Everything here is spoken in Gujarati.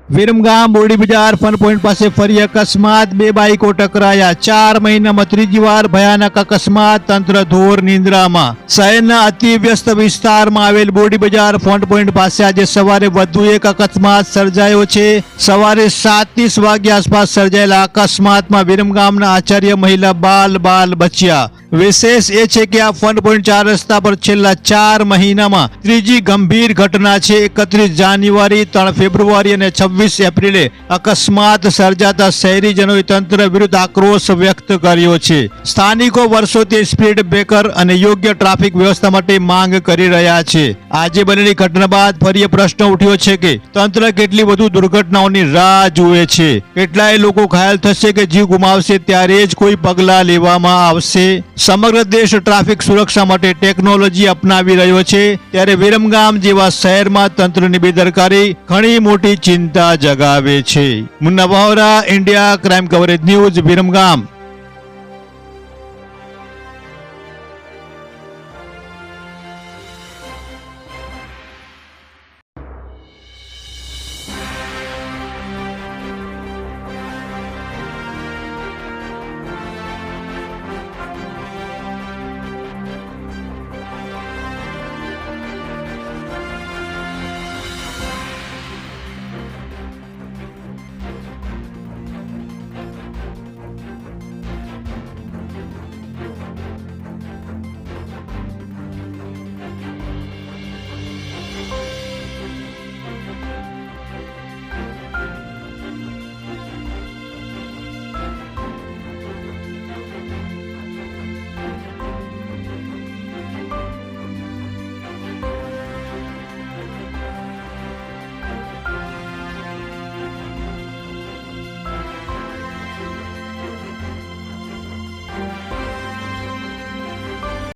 વિરમગામ બોરડી બજાર ફન પોઈન્ટ પાસે ફરી અકસ્માત, બે બાઈકો ટકરાયા. 4 મહિનામાં ત્રીજી વાર ભયાનક અકસ્માત, તંત્ર ઘોર નિંદ્રામાં. શહેરના અતિ વ્યસ્ત વિસ્તારમાં આવેલ બોરડી બજાર ફન પોઈન્ટ પાસે આજે સવારે વધુ એક અકસ્માત સર્જાયો છે. સવારે 7:30 વાગ્યા આસપાસ સર્જાયેલા અકસ્માતમાં વિરમગામના આચાર્ય મહિલા બાલ બચ્યા. વિશેષ એ છે કે આ ફન પોઈન્ટ 4 રસ્તા પર છેલ્લા 4 મહિનામાં ત્રીજી ગંભીર ઘટના છે. 31 જાન્યુઆરી, 3 ફેબ્રુઆરી અને 26 એપ્રિલે અકસ્માત સર્જાતા શહેરીજનોએ તંત્ર વિરુદ્ધ આક્રોશ વ્યક્ત કર્યો છે. સ્થાનિકો વર્ષોથી સ્પીડ બ્રેકર અને યોગ્ય ટ્રાફિક વ્યવસ્થા માટે માંગ કરી રહ્યા છે. આજે બનેલી ઘટના બાદ ફરી પ્રશ્ન ઉઠ્યો છે કે તંત્ર કેટલી વધુ દુર્ઘટનાઓની રાહ જુએ છે. કેટલાય લોકો ઘાયલ થશે કે જીવ ગુમાવશે ત્યારે જ કોઈ પગલાં લેવામાં આવશે. સમગ્ર દેશ ટ્રાફિક સુરક્ષા માટે ટેકનોલોજી અપનાવી રહ્યો છે, ત્યારે વિરમગામ જેવા શહેરમાં તંત્રની બેદરકારી ઘણી મોટી ચિંતા જગાવે છે. Munna Bohra, India crime coverage news, Viramgam.